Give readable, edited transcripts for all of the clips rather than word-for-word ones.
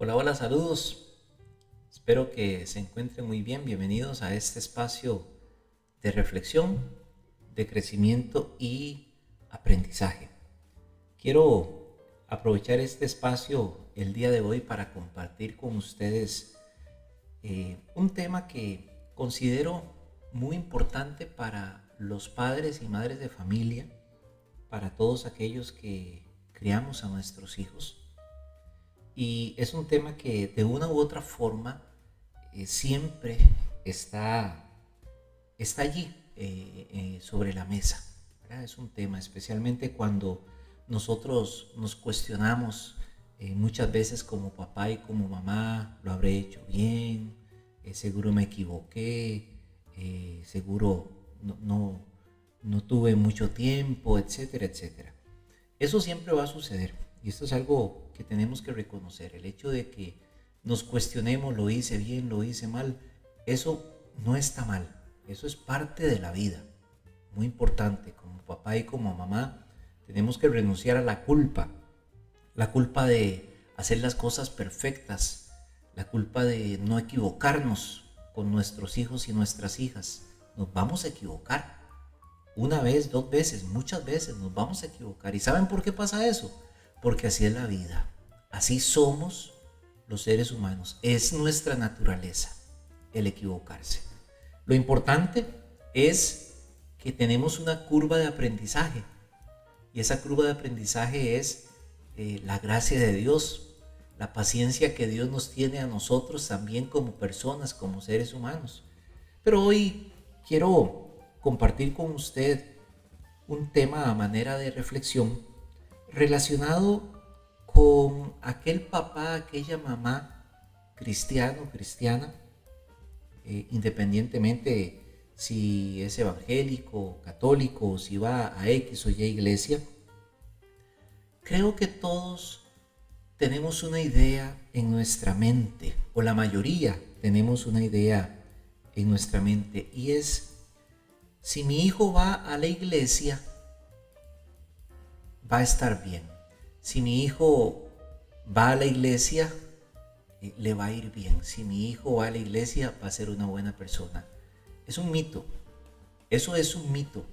Hola, hola, saludos. Espero que se encuentren muy bien. Bienvenidos a este espacio de reflexión, de crecimiento y aprendizaje. Quiero aprovechar este espacio el día de hoy para compartir con ustedes un tema que considero muy importante para los padres y madres de familia, para todos aquellos que criamos a nuestros hijos. Y es un tema que de una u otra forma siempre está, está allí sobre la mesa, ¿verdad? Es un tema, especialmente cuando nosotros nos cuestionamos muchas veces como papá y como mamá, lo habré hecho bien, seguro me equivoqué, seguro no tuve mucho tiempo, etcétera, etcétera. Eso siempre va a suceder y esto es algo que tenemos que reconocer. El hecho de que nos cuestionemos, lo hice bien, lo hice mal, eso no está mal. Eso es parte de la vida. Muy importante, como papá y como mamá, tenemos que renunciar a la culpa de hacer las cosas perfectas, la culpa de no equivocarnos con nuestros hijos y nuestras hijas. Nos vamos a equivocar. Una vez, dos veces, muchas veces nos vamos a equivocar. ¿Y saben por qué pasa eso? Porque así es la vida. Así somos los seres humanos. Es nuestra naturaleza el equivocarse. Lo importante es que tenemos una curva de aprendizaje. Y esa curva de aprendizaje es la gracia de Dios, la paciencia que Dios nos tiene a nosotros también como personas, como seres humanos. Pero hoy quiero compartir con usted un tema a manera de reflexión relacionado con aquel papá, aquella mamá, cristiano, cristiana, independientemente si es evangélico, católico, o si va a X o Y iglesia. Creo que todos tenemos una idea en nuestra mente, o la mayoría tenemos una idea en nuestra mente, y es: si mi hijo va a la iglesia, va a estar bien. Si mi hijo va a la iglesia, le va a ir bien. Si mi hijo va a la iglesia, va a ser una buena persona. Es un mito. Eso es un mito.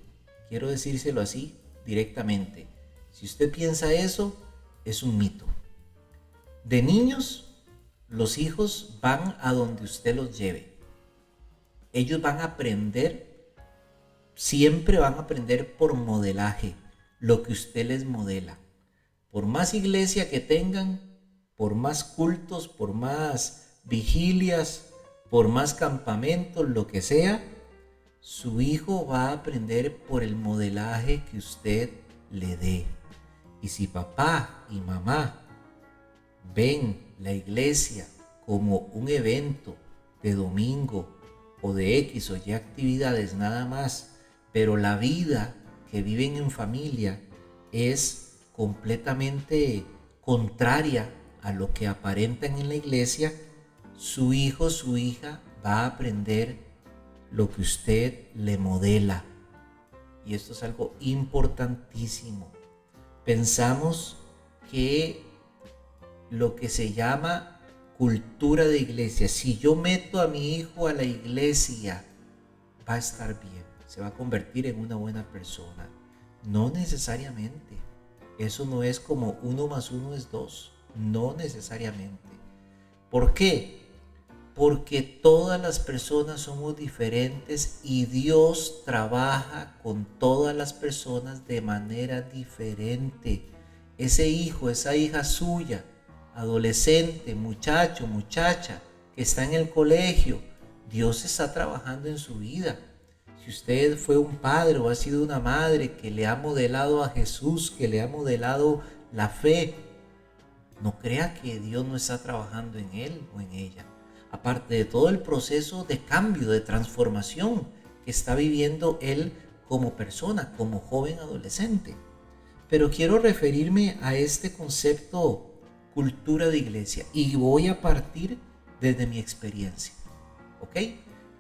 Quiero decírselo así directamente. Si usted piensa eso, es un mito. De niños, los hijos van a donde usted los lleve. Ellos van a aprender, siempre van a aprender por modelaje, lo que usted les modela. Por más iglesia que tengan, por más cultos, por más vigilias, por más campamentos, lo que sea, su hijo va a aprender por el modelaje que usted le dé. Y si papá y mamá ven la iglesia como un evento de domingo o de X o Y actividades nada más, pero la vida que viven en familia es completamente contraria a lo que aparentan en la iglesia, su hijo, su hija va a aprender lo que usted le modela. Y esto es algo importantísimo. Pensamos que lo que se llama cultura de iglesia, si yo meto a mi hijo a la iglesia, va a estar bien, se va a convertir en una buena persona. No necesariamente. Eso no es como 1 más 1 es 2. No necesariamente. ¿Por qué? Porque todas las personas somos diferentes y Dios trabaja con todas las personas de manera diferente. Ese hijo, esa hija suya, adolescente, muchacho, muchacha, que está en el colegio, Dios está trabajando en su vida. Si usted fue un padre o ha sido una madre que le ha modelado a Jesús, que le ha modelado la fe, no crea que Dios no está trabajando en él o en ella. Aparte de todo el proceso de cambio, de transformación que está viviendo él como persona, como joven adolescente. Pero quiero referirme a este concepto cultura de iglesia y voy a partir desde mi experiencia. ¿Ok?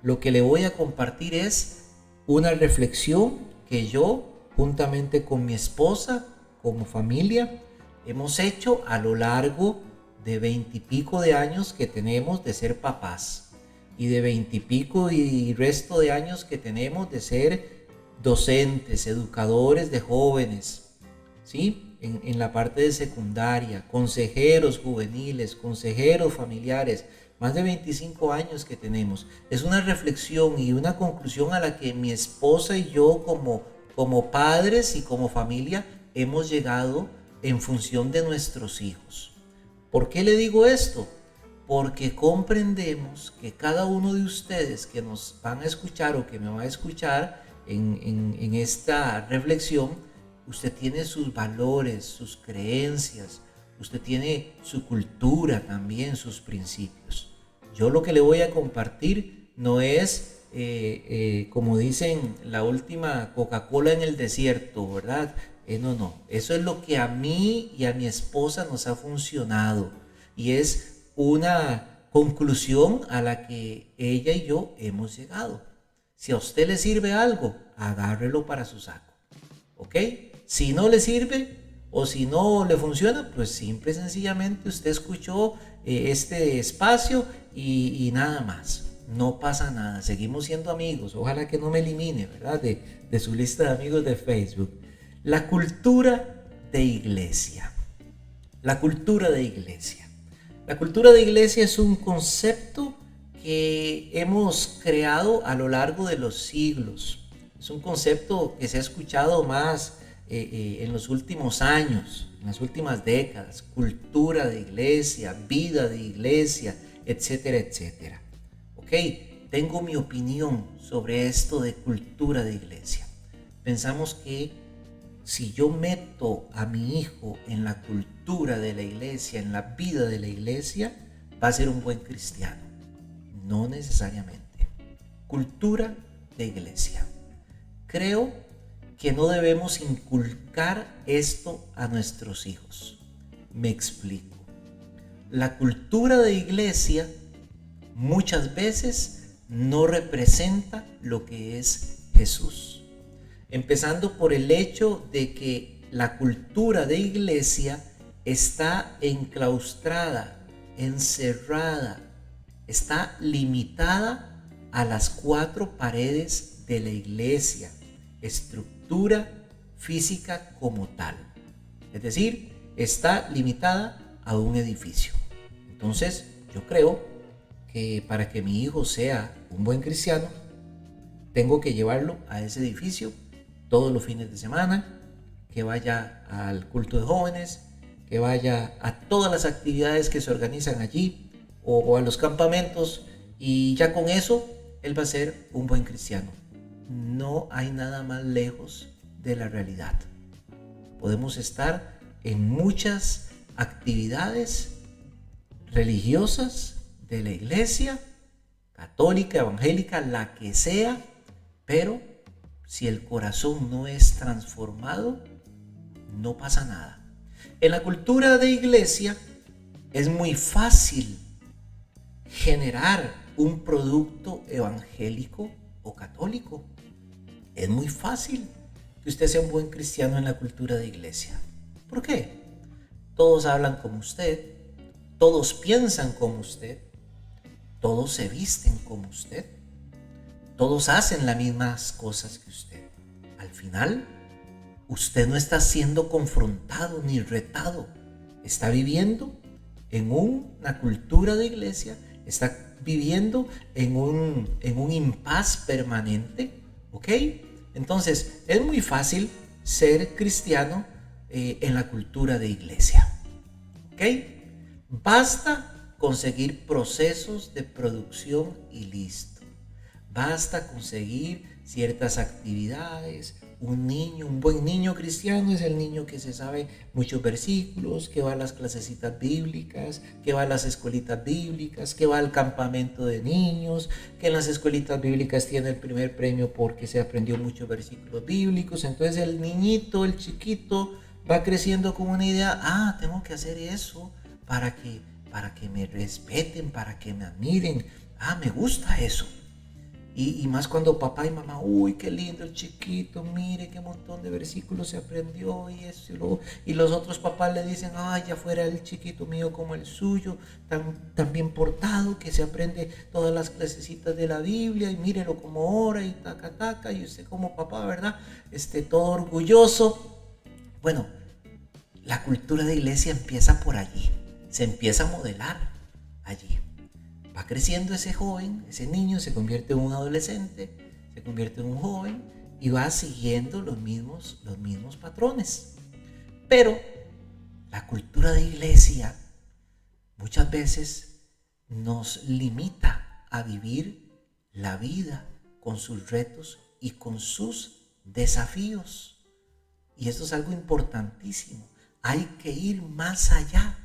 Lo que le voy a compartir es una reflexión que yo, juntamente con mi esposa, como familia, hemos hecho a lo largo de 20 y pico de años que tenemos de ser papás y de 20 y pico y resto de años que tenemos de ser docentes, educadores de jóvenes, ¿sí? En la parte de secundaria, consejeros juveniles, consejeros familiares, más de 25 años que tenemos. Es una reflexión y una conclusión a la que mi esposa y yo como padres y como familia hemos llegado en función de nuestros hijos. ¿Por qué le digo esto? Porque comprendemos que cada uno de ustedes que nos van a escuchar o que me va a escuchar en esta reflexión, usted tiene sus valores, sus creencias, usted tiene su cultura también, sus principios. Yo lo que le voy a compartir no es, como dicen, la última Coca-Cola en el desierto, ¿verdad? No. Eso es lo que a mí y a mi esposa nos ha funcionado. Y es una conclusión a la que ella y yo hemos llegado. Si a usted le sirve algo, agárrelo para su saco. ¿Ok? Si no le sirve o si no le funciona, pues simple y sencillamente usted escuchó este espacio y nada más. No pasa nada, seguimos siendo amigos. Ojalá que no me elimine, ¿verdad? De su lista de amigos de Facebook. La cultura de iglesia. La cultura de iglesia. La cultura de iglesia es un concepto que hemos creado a lo largo de los siglos. Es un concepto que se ha escuchado más en los últimos años, en las últimas décadas. Cultura de iglesia, vida de iglesia, etcétera, etcétera. Ok, tengo mi opinión sobre esto de cultura de iglesia. Pensamos que si yo meto a mi hijo en la cultura de la iglesia, en la vida de la iglesia, va a ser un buen cristiano. No necesariamente. Cultura de iglesia. Creo que no debemos inculcar esto a nuestros hijos. Me explico. La cultura de iglesia muchas veces no representa lo que es Jesús. Empezando por el hecho de que la cultura de iglesia está enclaustrada, encerrada, está limitada a las 4 paredes de la iglesia, estructura física como tal. Es decir, está limitada a un edificio. Entonces, yo creo que para que mi hijo sea un buen cristiano, tengo que llevarlo a ese edificio todos los fines de semana, que vaya al culto de jóvenes, que vaya a todas las actividades que se organizan allí o a los campamentos, y ya con eso él va a ser un buen cristiano. No hay nada más lejos de la realidad. Podemos estar en muchas actividades religiosas de la iglesia, católica, evangélica, la que sea, pero si el corazón no es transformado, no pasa nada. En la cultura de iglesia es muy fácil generar un producto evangélico o católico. Es muy fácil que usted sea un buen cristiano en la cultura de iglesia. ¿Por qué? Todos hablan como usted, todos piensan como usted, todos se visten como usted, todos hacen las mismas cosas que usted. Al final, usted no está siendo confrontado ni retado. Está viviendo en una cultura de iglesia, está viviendo en un impas permanente, ¿ok? Entonces, es muy fácil ser cristiano en la cultura de iglesia, ¿ok? Basta conseguir procesos de producción y listo. Basta conseguir ciertas actividades. Un buen niño cristiano es el niño que se sabe muchos versículos, que va a las clasecitas bíblicas, que va a las escuelitas bíblicas, que va al campamento de niños, que en las escuelitas bíblicas tiene el primer premio porque se aprendió muchos versículos bíblicos. Entonces el niñito, el chiquito, va creciendo con una idea, tengo que hacer eso para que me respeten, para que me admiren. Me gusta eso. Y más cuando papá y mamá, uy, qué lindo el chiquito, mire qué montón de versículos se aprendió y eso y los otros papás le dicen, ay, ya fuera el chiquito mío como el suyo, tan bien portado que se aprende todas las clasecitas de la Biblia y mírelo como ora y taca taca y usted como papá, ¿verdad? Todo orgulloso. Bueno, la cultura de iglesia empieza por allí, se empieza a modelar allí. Va creciendo ese joven, ese niño se convierte en un adolescente, se convierte en un joven y va siguiendo los mismos patrones. Pero la cultura de iglesia muchas veces nos limita a vivir la vida con sus retos y con sus desafíos. Y esto es algo importantísimo. Hay que ir más allá.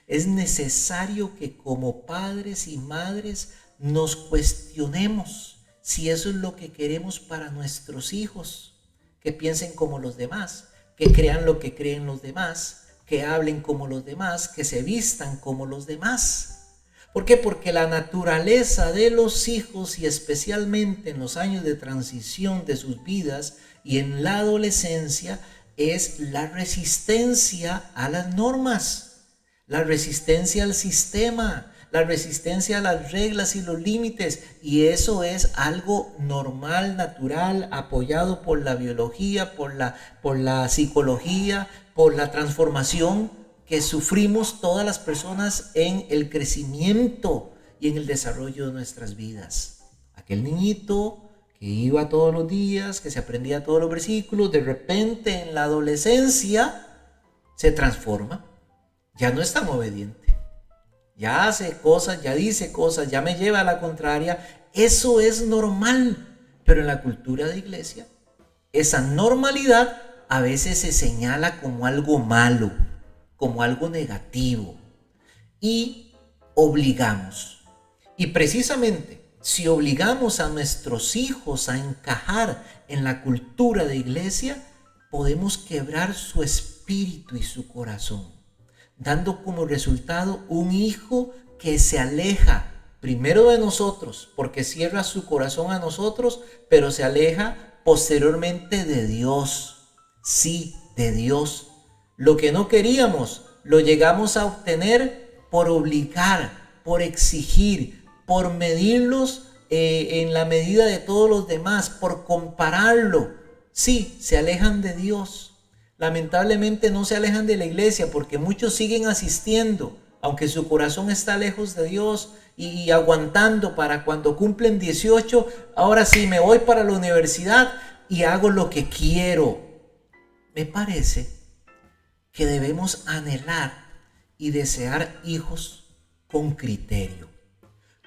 Es necesario que como padres y madres nos cuestionemos si eso es lo que queremos para nuestros hijos, que piensen como los demás, que crean lo que creen los demás, que hablen como los demás, que se vistan como los demás. ¿Por qué? Porque la naturaleza de los hijos, y especialmente en los años de transición de sus vidas y en la adolescencia, es la resistencia a las normas, la resistencia al sistema, la resistencia a las reglas y los límites. Y eso es algo normal, natural, apoyado por la biología, por la psicología, por la transformación que sufrimos todas las personas en el crecimiento y en el desarrollo de nuestras vidas. Aquel niñito que iba todos los días, que se aprendía todos los versículos, de repente en la adolescencia se transforma. Ya no es tan obediente, ya hace cosas, ya dice cosas, ya me lleva a la contraria. Eso es normal, pero en la cultura de iglesia, esa normalidad a veces se señala como algo malo, como algo negativo, y obligamos. Y precisamente, si obligamos a nuestros hijos a encajar en la cultura de iglesia, podemos quebrar su espíritu y su corazón, dando como resultado un hijo que se aleja primero de nosotros, porque cierra su corazón a nosotros, pero se aleja posteriormente de Dios. Sí, de Dios. Lo que no queríamos, lo llegamos a obtener por obligar, por exigir, por medirlos en la medida de todos los demás, por compararlo. Sí, se alejan de Dios. Lamentablemente no se alejan de la iglesia porque muchos siguen asistiendo, aunque su corazón está lejos de Dios y aguantando para cuando cumplen 18, ahora sí me voy para la universidad y hago lo que quiero. Me parece que debemos anhelar y desear hijos con criterio,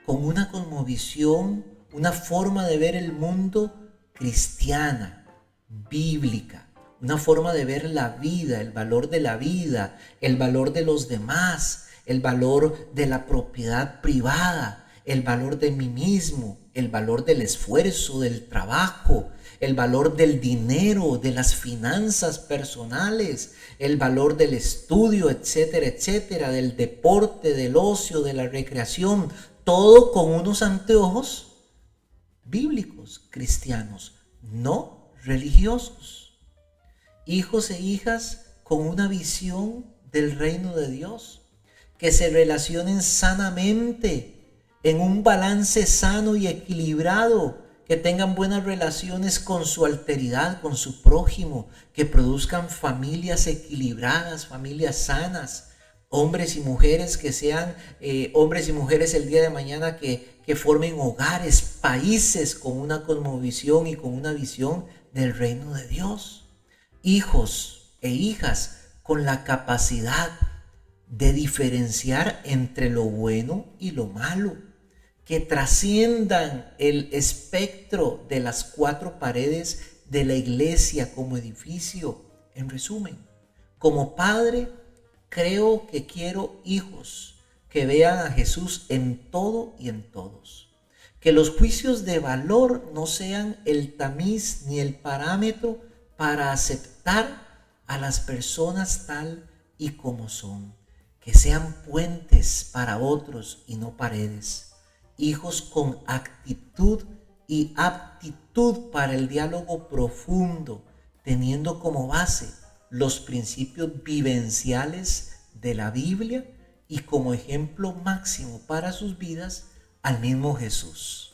con una cosmovisión, una forma de ver el mundo cristiana, bíblica. Una forma de ver la vida, el valor de la vida, el valor de los demás, el valor de la propiedad privada, el valor de mí mismo, el valor del esfuerzo, del trabajo, el valor del dinero, de las finanzas personales, el valor del estudio, etcétera, etcétera, del deporte, del ocio, de la recreación, todo con unos anteojos bíblicos, cristianos, no religiosos. Hijos e hijas con una visión del reino de Dios, que se relacionen sanamente, en un balance sano y equilibrado, que tengan buenas relaciones con su alteridad, con su prójimo, que produzcan familias equilibradas, familias sanas, hombres y mujeres que sean hombres y mujeres el día de mañana que formen hogares, países con una cosmovisión y con una visión del reino de Dios. Hijos e hijas con la capacidad de diferenciar entre lo bueno y lo malo, que trasciendan el espectro de las cuatro paredes de la iglesia como edificio. En resumen, como padre, creo que quiero hijos que vean a Jesús en todo y en todos. Que los juicios de valor no sean el tamiz ni el parámetro para aceptar a las personas tal y como son, que sean puentes para otros y no paredes, hijos con actitud y aptitud para el diálogo profundo, teniendo como base los principios vivenciales de la Biblia y como ejemplo máximo para sus vidas al mismo Jesús.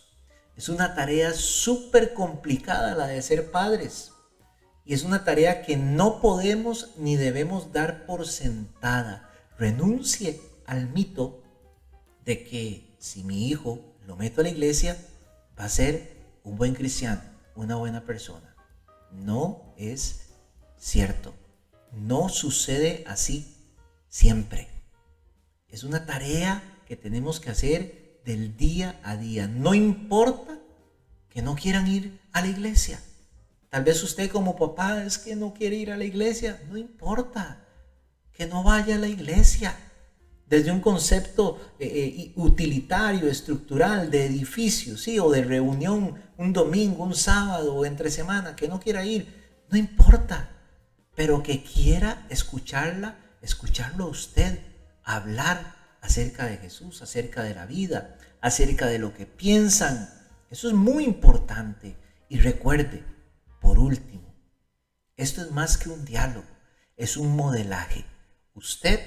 Es una tarea súper complicada la de ser padres. Y es una tarea que no podemos ni debemos dar por sentada. Renuncie al mito de que si mi hijo lo meto a la iglesia, va a ser un buen cristiano, una buena persona. No es cierto. No sucede así siempre. Es una tarea que tenemos que hacer del día a día. No importa que no quieran ir a la iglesia. Tal vez usted como papá es que no quiere ir a la iglesia. No importa que no vaya a la iglesia. Desde un concepto utilitario, estructural, de edificio, ¿sí? O de reunión un domingo, un sábado o entre semana, que no quiera ir. No importa. Pero que quiera escucharlo a usted, hablar acerca de Jesús, acerca de la vida, acerca de lo que piensan. Eso es muy importante. Y recuerde, por último, esto es más que un diálogo, es un modelaje. Usted,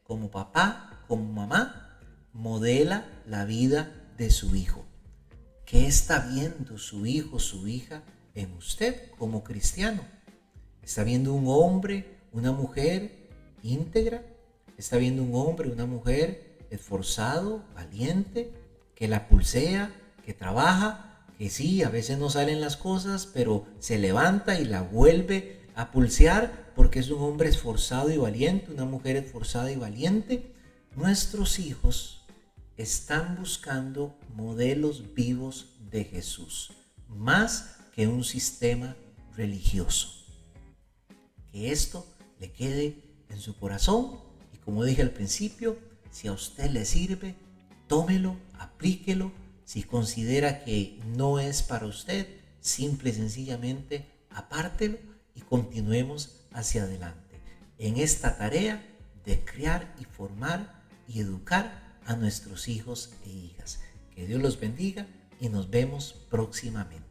como papá, como mamá, modela la vida de su hijo. ¿Qué está viendo su hijo, su hija en usted como cristiano? ¿Está viendo un hombre, una mujer íntegra? ¿Está viendo un hombre, una mujer esforzado, valiente, que la pulsea, que trabaja, que sí, a veces no salen las cosas, pero se levanta y la vuelve a pulsear porque es un hombre esforzado y valiente, una mujer esforzada y valiente? Nuestros hijos están buscando modelos vivos de Jesús, más que un sistema religioso. Que esto le quede en su corazón y, como dije al principio, si a usted le sirve, tómelo, aplíquelo. Si considera que no es para usted, simple y sencillamente apártelo y continuemos hacia adelante en esta tarea de criar y formar y educar a nuestros hijos e hijas. Que Dios los bendiga y nos vemos próximamente.